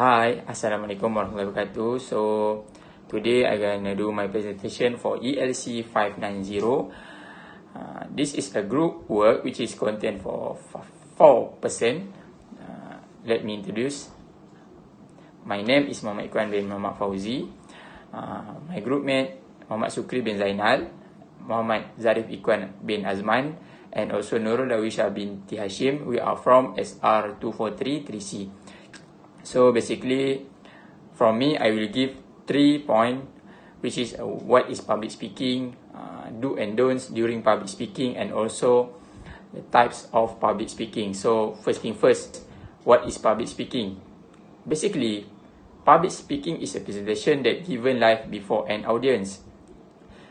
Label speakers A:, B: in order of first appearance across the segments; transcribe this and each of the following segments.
A: Hi, Assalamualaikum warahmatullahi wabarakatuh. So, today I'm gonna do my presentation for ELC 590. This is a group work which is content for 4%. Let me introduce. My name is Muhammad Ikhwan bin Muhammad Fauzi. My group mate Muhammad Sukri bin Zainal, Muhammad Zarif Ikhwan bin Azman, and also Darwiesha binti Hashim. We are from SR 2433C. So basically, from me, I will give 3 points, which is what is public speaking, do and don'ts during public speaking, and also the types of public speaking. So first thing first, what is public speaking? Basically, public speaking is a presentation that given live before an audience.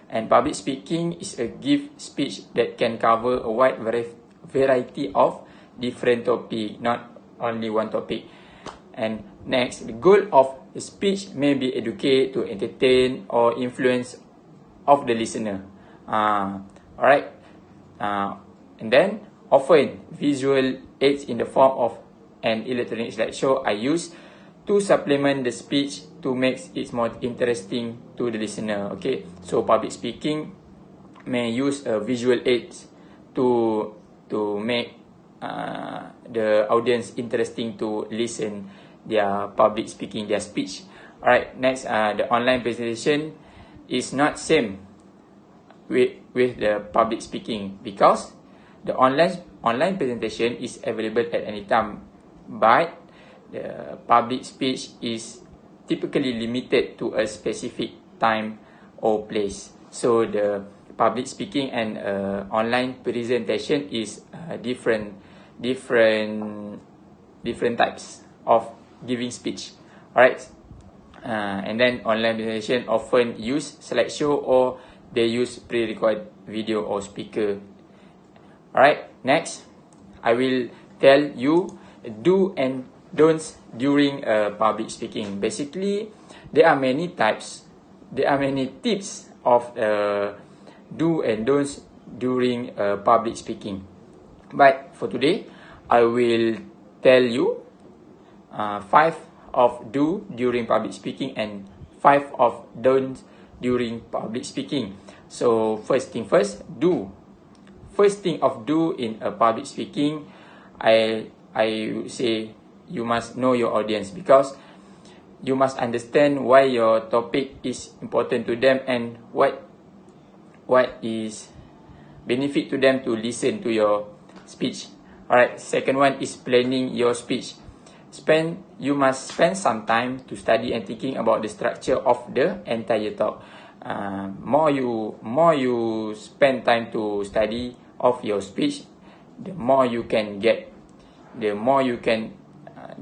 A: And public speaking is a gift speech that can cover a wide variety of different topics, not only one topic. And next, the goal of the speech may be educate, to entertain, or influence of the listener. Alright. And then, often, visual aids in the form of an electronic slideshow are used to supplement the speech to make it more interesting to the listener. Okay, so public speaking may use visual aids to make the audience interesting to listen their public speaking, their speech. Alright, next, the online presentation is not same with the public speaking, because the online presentation is available at any time, but the public speech is typically limited to a specific time or place. So the public speaking and online presentation is different types of giving speech. Alright, and then online presentation often use slideshow, or they use pre-recorded video or speaker. Alright, next, I will tell you do and don'ts during public speaking. Basically, there are many types, there are many tips of do and don'ts during public speaking. But for today, I will tell you 5 of do during public speaking and 5 of don't during public speaking. So first thing first, do. First thing of do in a public speaking, I would say you must know your audience, because you must understand why your topic is important to them and what is benefit to them to listen to your speech. Alright, second one is planning your speech. You must spend some time to study and thinking about the structure of the entire talk. More you spend time to study of your speech, the more you can get, the more you can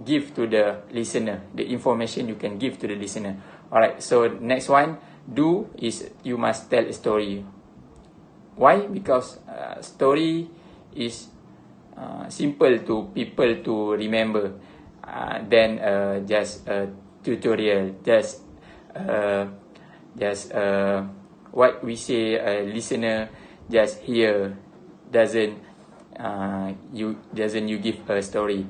A: give to the listener, the information you can give to the listener. Alright, so next one, do is you must tell a story. Why? Because story is simple to people to remember than just a tutorial, just what we say a listener just hear, doesn't you give a story.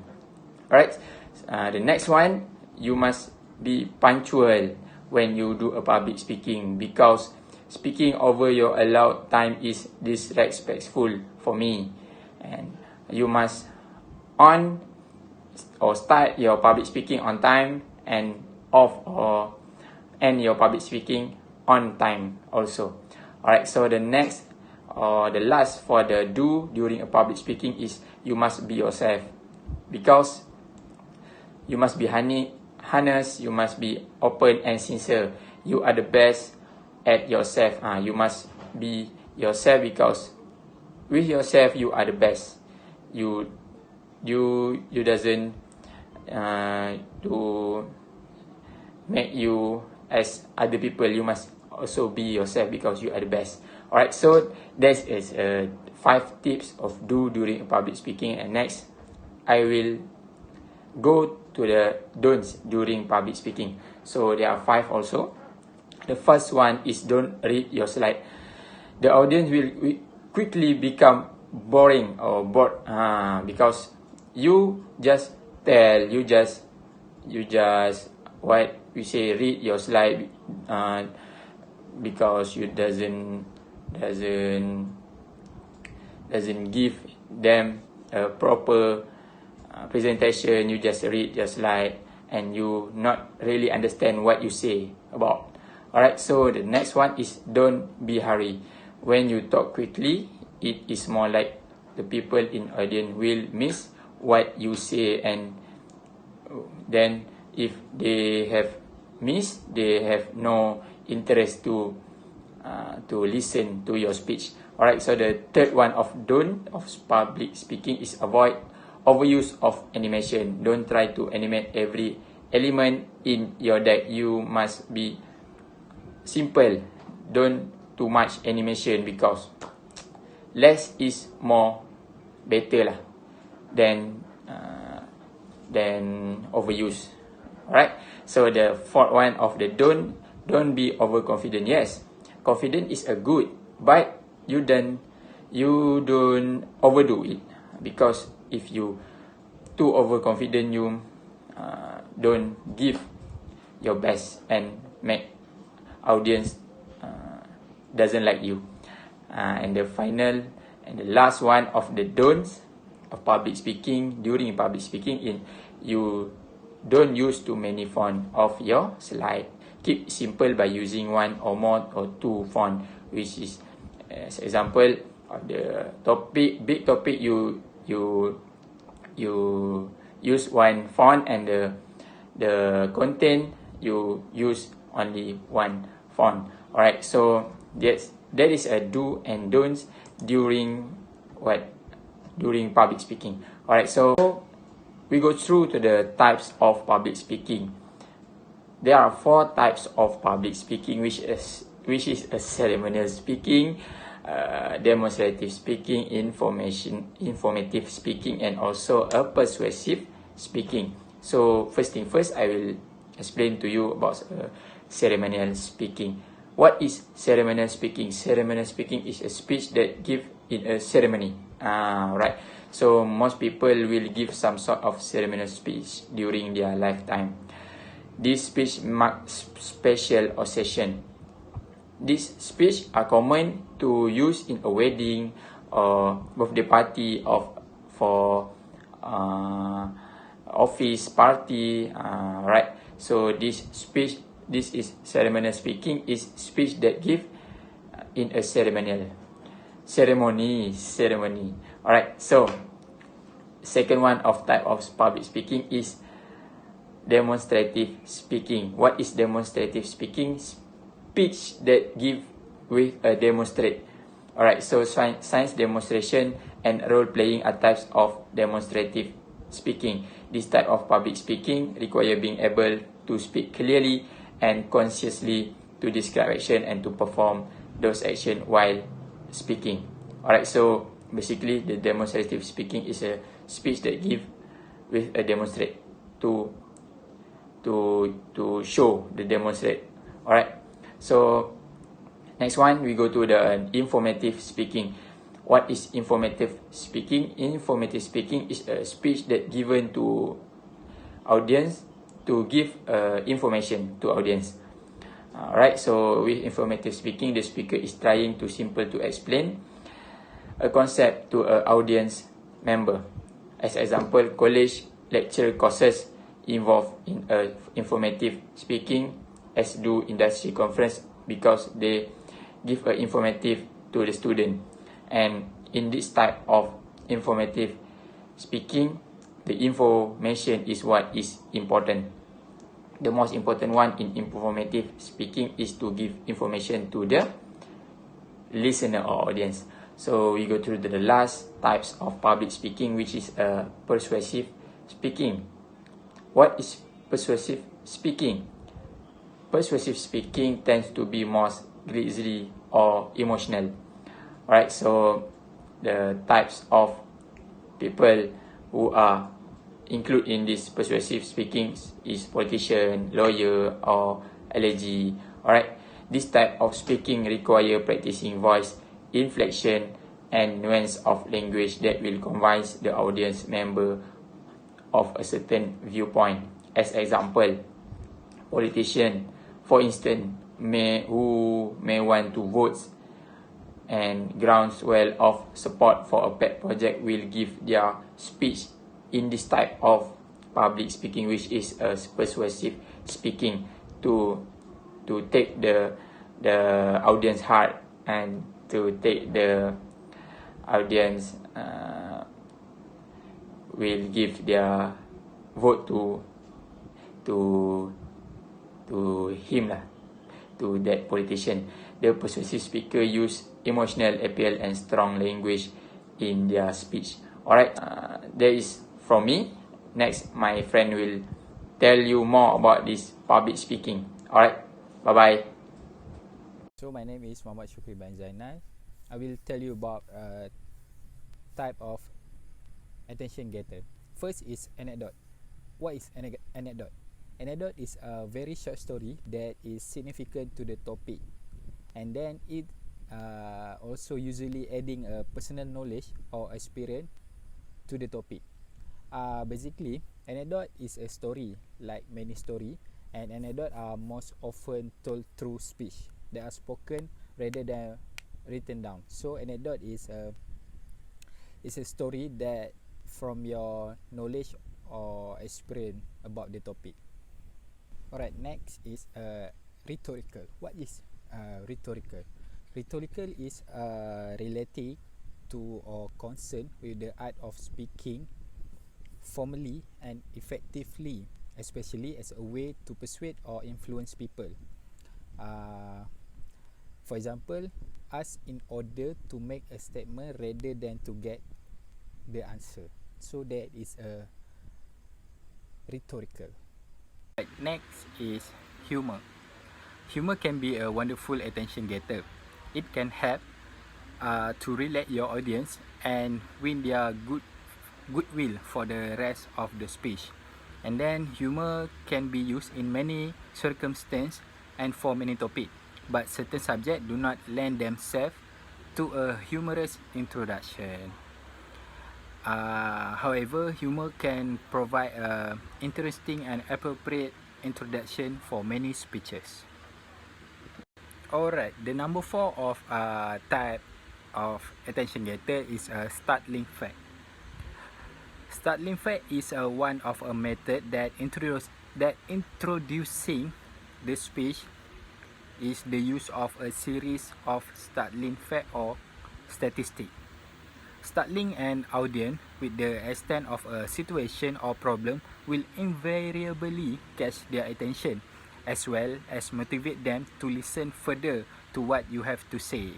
A: Alright, the next one, you must be punctual when you do a public speaking, because speaking over your allowed time is disrespectful for me. And you must on or start your public speaking on time, and off or end your public speaking on time also. Alright, so the next or the last for the do during a public speaking is you must be yourself, because you must be honest, you must be open and sincere. You are the best at yourself. You must be yourself, because with yourself you are the best. You doesn't to make you as other people. You must also be yourself, because you are the best. Alright, so that is 5 tips of do during public speaking. And next, I will go to the don'ts during public speaking. So there are 5 also. The first one is don't read your slide. The audience will quickly become boring or bored, because you just you just what we say read your slide because you doesn't give them a proper presentation. You just read your slide and you not really understand what you say about. Alright, so the next one is don't be hurry. When you talk quickly, it is more like the people in audience will miss what you say, and then if they have missed, they have no interest to listen to your speech. Alright, so the third one of don't of public speaking is avoid overuse of animation. Don't try to animate every element in your deck. You must be simple. Don't too much animation, because less is more better lah than overuse. Alright, so the fourth one of the don't be overconfident. Yes, confident is a good, but you don't overdo it, because if you too overconfident, you don't give your best and make audience doesn't like you. And the final and the last one of the don'ts of public speaking, during public speaking, in you don't use too many font of your slide. Keep simple by using one or more or two font, which is as example of the topic, big topic, you use one font, and the content you use only one font. Alright, so that is a do and don'ts during public speaking. Alright, so we go through to the types of public speaking. There are 4 types of public speaking, which is a ceremonial speaking, demonstrative speaking, informative speaking, and also a persuasive speaking. So first thing first, I will explain to you about ceremonial speaking. What is ceremonial speaking? Ceremonial speaking is a speech that given in a ceremony. Right. So most people will give some sort of ceremonial speech during their lifetime. This speech marks special occasion. These speeches are common to use in a wedding or birthday party for office party. Right. So this is ceremonial speaking, is speech that give in a ceremony. Alright, so second one of type of public speaking is demonstrative speaking. What is demonstrative speaking? Speech that give with a demonstrate. Alright, so science demonstration and role playing are types of demonstrative speaking. This type of public speaking require being able to speak clearly and consciously to describe action and to perform those actions while speaking. Alright, so basically the demonstrative speaking is a speech that give with a demonstrate to show the demonstrate. Alright, so next one we go to the informative speaking. What is informative speaking? Informative speaking is a speech that given to audience to give information to audience. Alright, so with informative speaking, the speaker is trying to simple to explain a concept to an audience member. As example, college lecture courses involved in informative speaking, as do industry conference, because they give a informative to the student. And in this type of informative speaking, the information is what is important. The most important one in informative speaking is to give information to the listener or audience. So we go through the last types of public speaking, which is persuasive speaking. What is persuasive speaking? Persuasive speaking tends to be more grisly or emotional. Alright, so the types of people who are included in this persuasive speaking is politician, lawyer, or allergy. Alright, this type of speaking require practicing voice, inflection, and nuance of language that will convince the audience member of a certain viewpoint. As example, politician, for instance, who may want to vote and groundswell of support for a pet project will give their speech in this type of public speaking, which is a persuasive speaking to take the audience heart and to take the audience will give their vote to him lah, to that politician. The persuasive speaker use emotional appeal and strong language in their speech. Alright, that is from me. Next, my friend will tell you more about this public speaking. Alright, bye-bye.
B: So my name is Muhammad Shukri bin Zainal. I will tell you about type of attention getter. First is anecdote. What is anecdote? Anecdote is a very short story that is significant to the topic, and then it also usually adding a personal knowledge or experience to the topic. Basically, anecdote is a story like many story, and anecdote are most often told through speech. They are spoken rather than written down. So anecdote is a story that from your knowledge or experience about the topic. Alright, next is rhetorical. What is rhetorical? Rhetorical is related to or concerned with the art of speaking formally and effectively, especially as a way to persuade or influence people. For example, ask in order to make a statement rather than to get the answer. So that is a rhetorical. Right, next is humor. Humor can be a wonderful attention getter. It can help to relate your audience and win their goodwill for the rest of the speech. And then humor can be used in many circumstances and for many topics, but certain subjects do not lend themselves to a humorous introduction. However, humor can provide an interesting and appropriate introduction for many speeches. Alright, the number 4 of type of attention getter is a startling fact. Startling fact is one of a method that introducing the speech is the use of a series of startling fact or statistic. Startling an audience with the extent of a situation or problem will invariably catch their attention, as well as motivate them to listen further to what you have to say.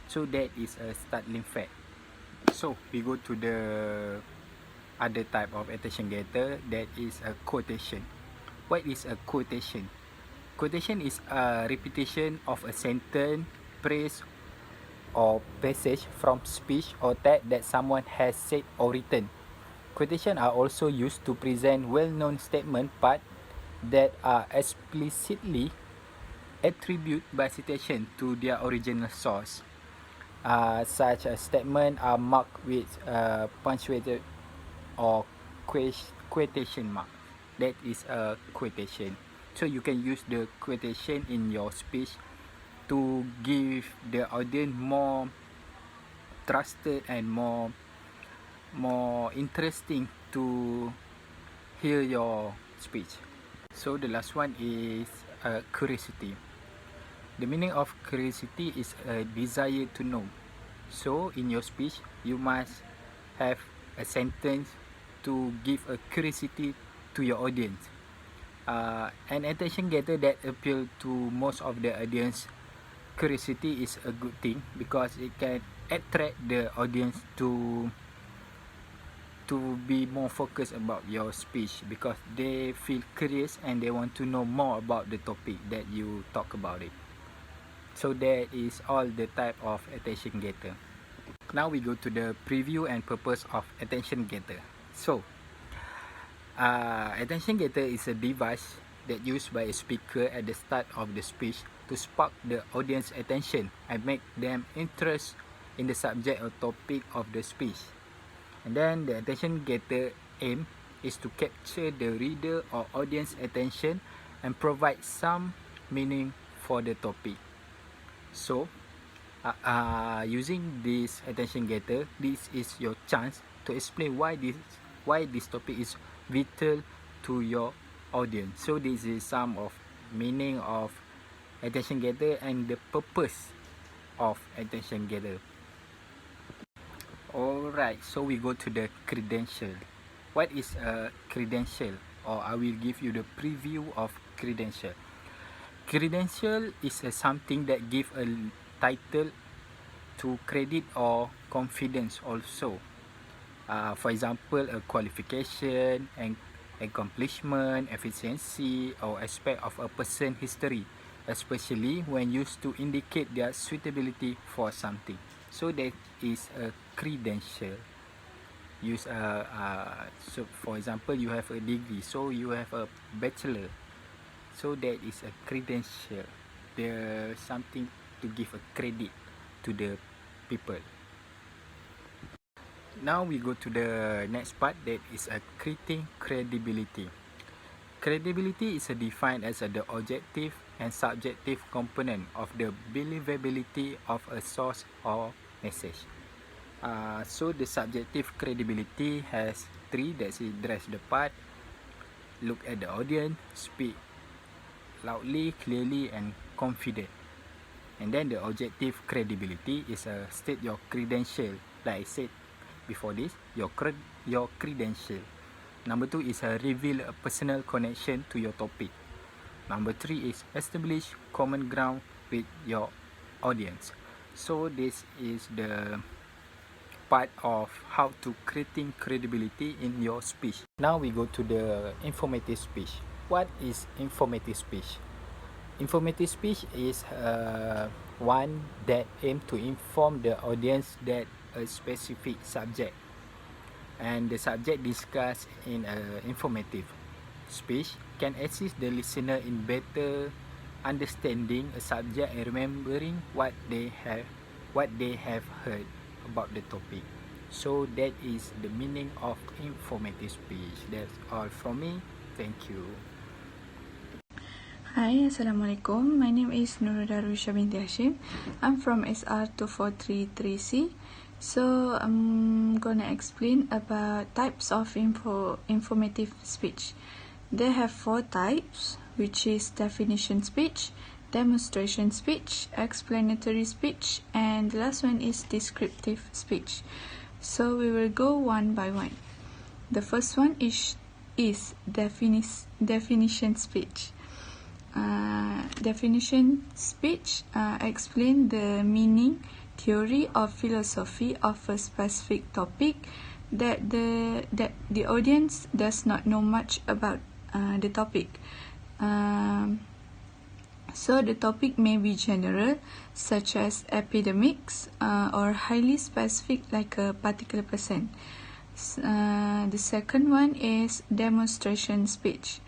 B: So that is a startling fact. So we go to the other type of attention getter, that is a quotation. What is a quotation? Quotation is a repetition of a sentence, phrase, or passage from speech or text that someone has said or written. Quotations are also used to present well-known statement parts that are explicitly attributed by citation to their original source. Such a statement are marked with punctuated or quotation mark. That is a quotation. So you can use the quotation in your speech to give the audience more trusted and more interesting to hear your speech. So the last one is curiosity. The meaning of curiosity is a desire to know. So in your speech, you must have a sentence to give a curiosity to your audience. An attention getter that appeal to most of the audience, curiosity is a good thing because it can attract the audience to be more focused about your speech, because they feel curious and they want to know more about the topic that you talk about it. So that is all the type of attention getter. Now we go to the preview and purpose of attention getter. So attention getter is a device that used by a speaker at the start of the speech to spark the audience attention and make them interested in the subject or topic of the speech. And then the attention getter aim is to capture the reader or audience attention and provide some meaning for the topic. So, using this attention getter, this is your chance to explain why this topic is vital to your audience. So this is some of meaning of attention getter and the purpose of attention getter. Alright, so we go to the credential. What is a credential? Or I will give you the preview of credential. Credential is something that give a title to credit or confidence also. For example, a qualification, an accomplishment, efficiency, or aspect of a person's history, especially when used to indicate their suitability for something. So that is a credential. So for example, you have a degree, so you have a bachelor. So that is a credential. There's something to give a credit to the people. Now we go to the next part, that is a creating credibility. Credibility is defined as the objective and subjective component of the believability of a source or message. So the subjective credibility has three, that's it: dress the part, look at the audience, speak loudly, clearly, and confident. And then the objective credibility is state your credential, like I said before this, your credential. Number 2 is reveal a personal connection to your topic. Number 3 is establish common ground with your audience. So this is the part of how to creating credibility in your speech. Now we go to the informative speech. What is informative speech? Informative speech is one that aims to inform the audience that a specific subject, and the subject discussed in informative speech can assist the listener in better understanding a subject and remembering what they have heard about the topic. So that is the meaning of informative speech. That's all from me. Thank you.
C: Hi, Assalamualaikum. My name is Darwiesha binti Hashim. I'm from SR 2433C. So I'm gonna explain about types of informative speech. They have 4 types, which is definition speech, demonstration speech, explanatory speech, and the last one is descriptive speech. So we will go one by one. The first one is definition speech. Definition speech explain the meaning, theory, or philosophy of a specific topic that the audience does not know much about the topic. So the topic may be general, such as epidemics, or highly specific, like a particular person. The second one is demonstration speech.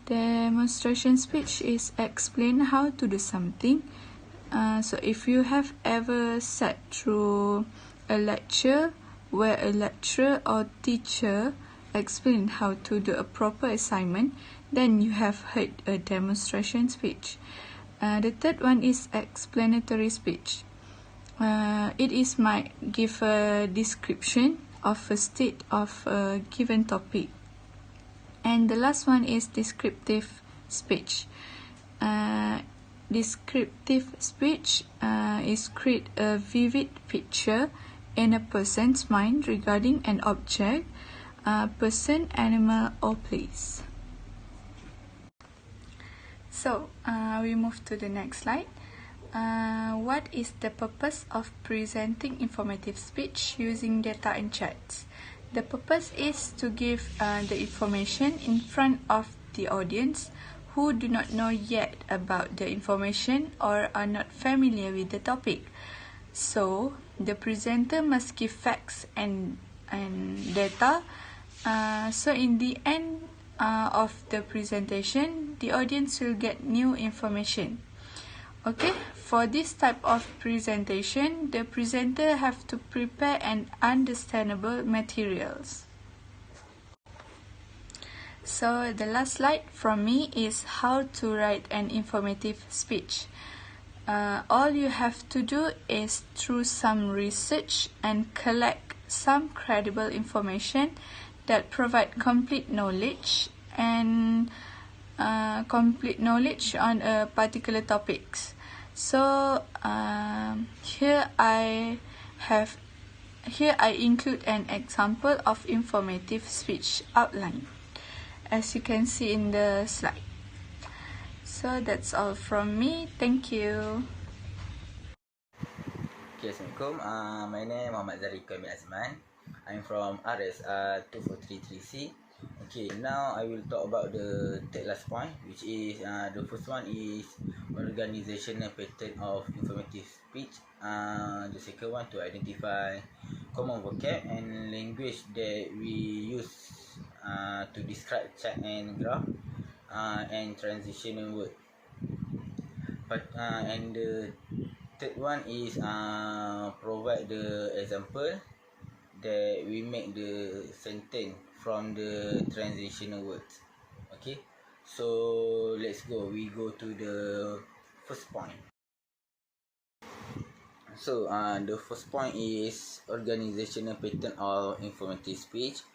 C: Demonstration speech is explain how to do something. So if you have ever sat through a lecture where a lecturer or teacher explain how to do a proper assignment, then you have heard a demonstration speech. The third one is explanatory speech. It might give a description of a state of a given topic. And the last one is descriptive speech. Descriptive speech is create a vivid picture in a person's mind regarding an object, person, animal, or place. So we move to the next slide. What is the purpose of presenting informative speech using data and charts? The purpose is to give the information in front of the audience who do not know yet about the information or are not familiar with the topic. So the presenter must give facts and data. So in the end of the presentation, the audience will get new information. Okay, for this type of presentation, the presenter have to prepare an understandable materials. So the last slide from me is how to write an informative speech. All you have to do is through some research and collect some credible information that provide complete knowledge on a particular topics. So here I include an example of informative speech outline, as you can see in the slide. So that's all from me. Thank you.
D: Okay, Assalamualaikum. My name is Muhammad Zarif Azman. I'm from RS 2433C. Okay, now I will talk about the third last point, which is the first one is organizational pattern of informative speech. The second one to identify common vocab and language that we use to describe chart and graph and transitional word. But and the third one is provide the example that we make the sentence from the transitional words. Okay, so let's go. We go to the first point. So the first point is organizational pattern of informative speech.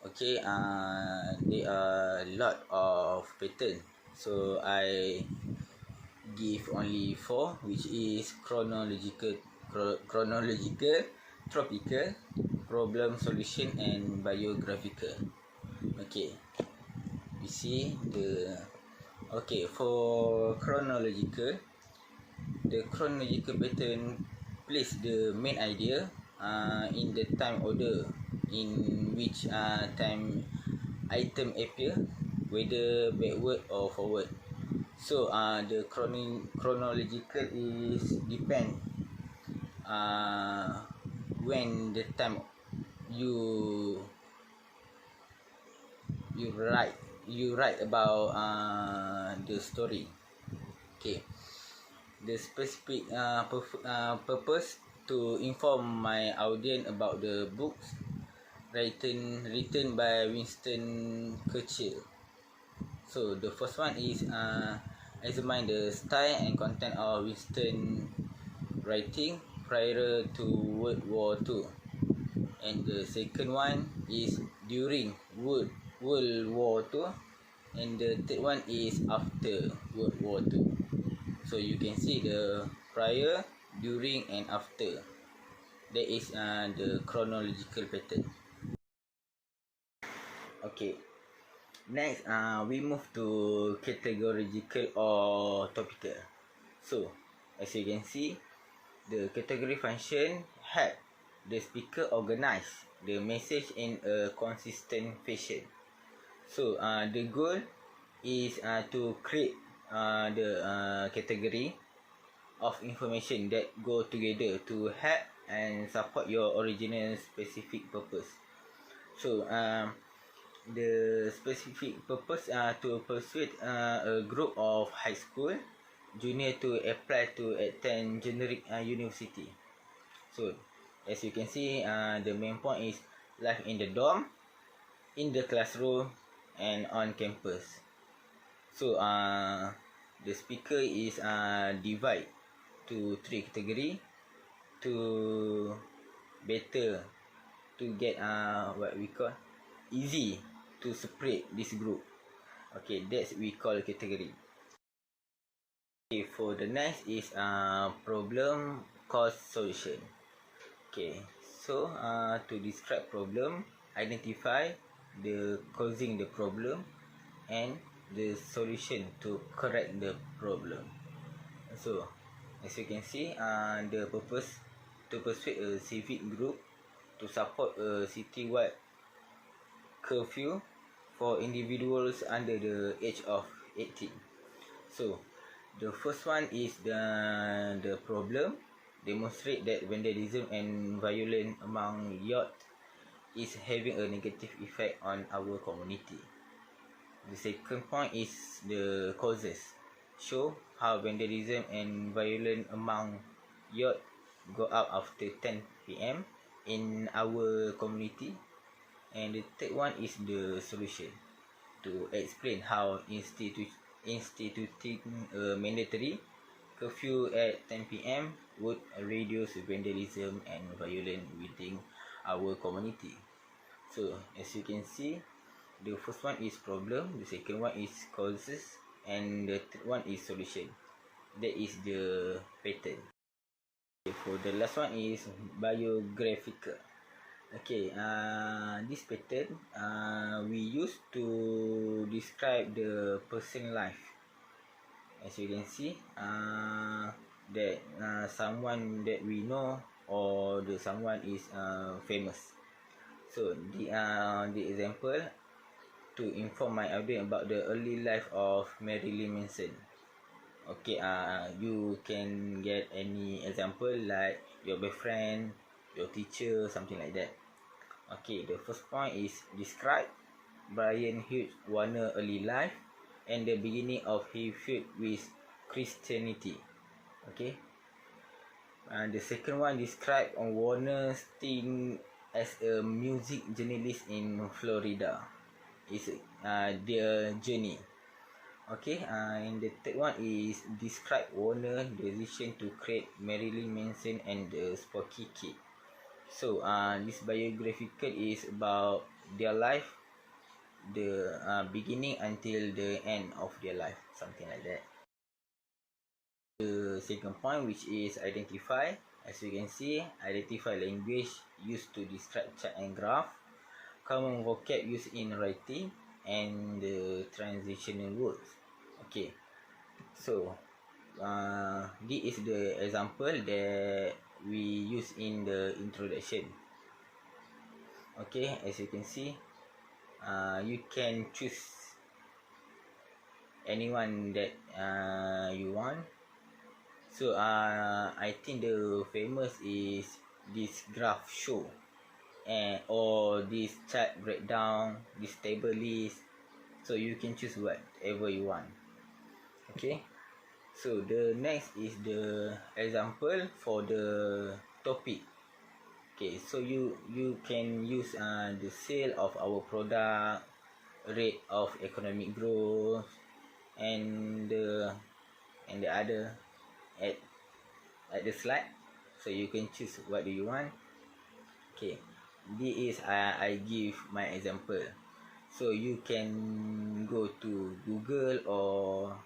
D: Okay, there are a lot of pattern. So I give only 4, which is chronological, tropical, problem solution and biographical. Okay, you see the for chronological, the chronological pattern place the main idea in the time order in which time item appear, whether backward or forward. So the chronological is depend when the time you write about the story. Okay, the specific purpose to inform my audience about the books written by Winston Churchill. So the first one is examine the style and content of Winston writing prior to World War II, and the second one is during World War II, and the third one is after World War II. So you can see the prior, during and after. That is the chronological pattern. Okay, next we move to categorical or topical. So as you can see, the category function help the speaker organize the message in a consistent fashion. So the goal is to create the category of information that go together to help and support your original specific purpose. So the specific purpose to persuade a group of high school junior to apply to attend generic university. So as you can see, the main point is life in the dorm, in the classroom and on campus. So the speaker is divide to 3 category to better to get what we call easy to separate this group. Okay, that's we call category. Okay, for the next is problem cause solution. Okay, so to describe problem, identify the causing the problem and the solution to correct the problem. So as you can see, the purpose to persuade a civic group to support a citywide curfew for individuals under the age of 18. So the first one is the problem demonstrate that vandalism and violence among youth is having a negative effect on our community. The second point is the causes, show how vandalism and violence among youth go up after 10 p.m. in our community. And the third one is the solution. to explain how instituting a mandatory curfew at 10 p.m. would reduce vandalism and violence within our community. So as you can see, the first one is problem, the second one is causes, and the third one is solution. That is the pattern. Okay, for the last one is biographical. Okay, this pattern we use to describe the person life. As you can see, that someone that we know or the someone is famous. So the example to inform my audience about the early life of Marilyn Manson. Okay, you can get any example like your best friend, your teacher, something like that. Okay, the first point is describe Brian Hughes Warner early life and the beginning of his feud with Christianity. Okay. The second one describe on Warner's stint as a music journalist in Florida. It's their journey. Okay, and the third one is describe Warner's decision to create Marilyn Manson and the Spooky Kid. So this biographical is about their life, the beginning until the end of their life, something like that. The second point, which is identify. As you can see, identify language used to describe chart and graph, common vocab used in writing, and the transitional words. Okay, so this is the example that we use in the introduction. Okay, as you can see, you can choose anyone that you want. So I think the famous is this graph show or this chart breakdown, this table list. So you can choose whatever you want. Okay, so the next is the example for the topic. Okay, so you can use the sale of our product, rate of economic growth, and the other at the slide. So you can choose what do you want. Okay, this is I give my example. So you can go to Google or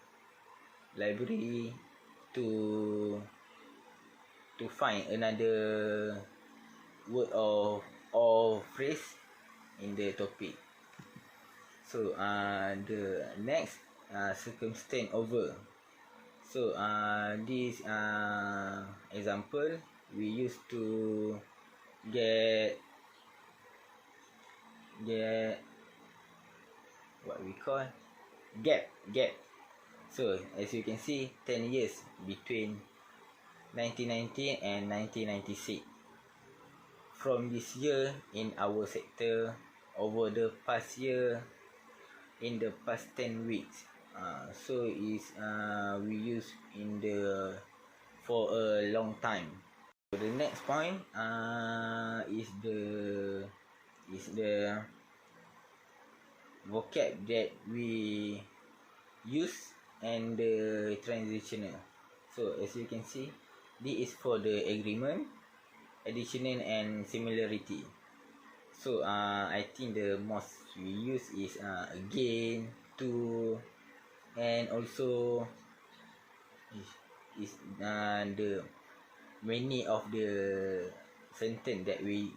D: library to find another word or phrase in the topic. So the next circumstance over. So this example we used to get what we call gap. So as you can see, 10 years between 1990 and 1996. From this year in our sector, over the past year, in the past 10 weeks. So is we use in the for a long time. So the next point is the vocab that we use and the transitional. So as you can see, this is for the agreement, additional and similarity. So I think the most we use is again, to, and also is the many of the sentence that we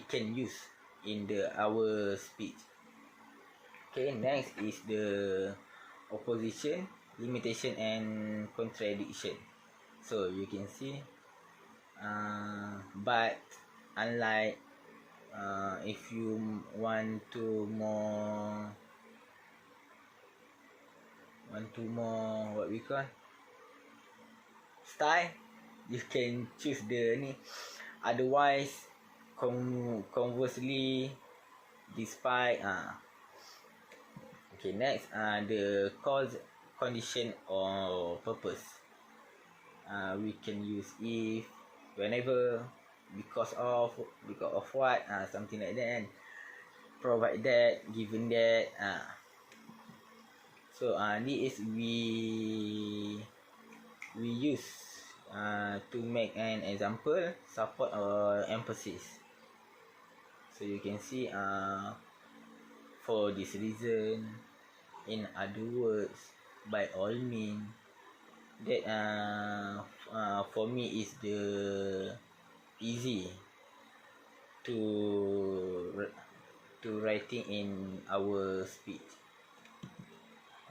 D: can use in our speech. Okay, next is the opposition, limitation and contradiction. So you can see but unlike if you want to more what we call style, you can choose the ni. Otherwise conversely, despite okay, next the cause, condition or purpose. We can use if, whenever, because of what, something like that, and provide that, given that. So this is we use to make an example, support or emphasis. So you can see for this reason, in other words, by all means, that for me is the easy to writing in our speech.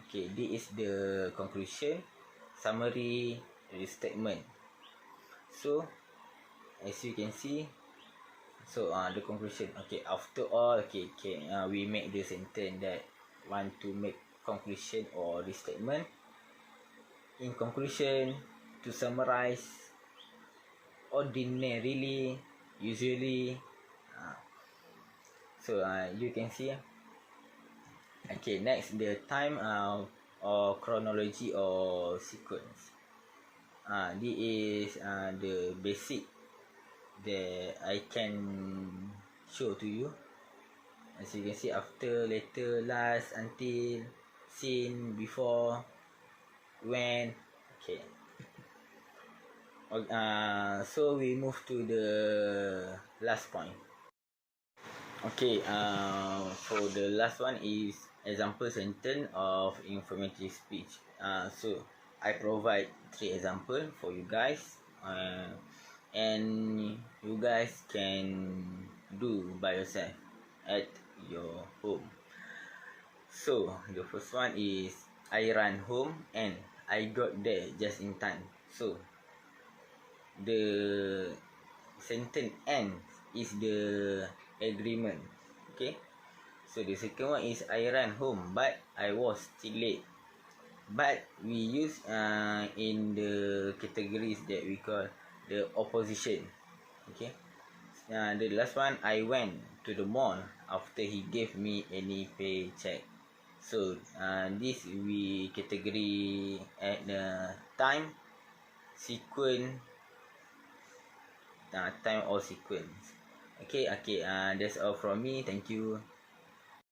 D: Okay, this is the conclusion, summary, restatement. So as you can see, so the conclusion. Okay, after all, we make the sentence that want to make conclusion or restatement. In conclusion, to summarize, ordinarily, usually, so you can see. Okay, next the time or chronology or sequence. This is the basic that I can show to you. As you can see, after, later, last, until, since, before, when. Okay. So we move to the last point. Okay. For the last one is example sentence of informative speech. So I provide 3 example for you guys. And you guys can do by yourself at your home. So the first one is I ran home and I got there just in time. So the sentence end is the agreement. Okay. So the second one is I ran home but I was still late. But we use in the categories that we call the opposition. Okay. The last one, I went to the mall after he gave me any paycheck. So this we category at the time, sequence, time or sequence. Okay. That's all from me. Thank you.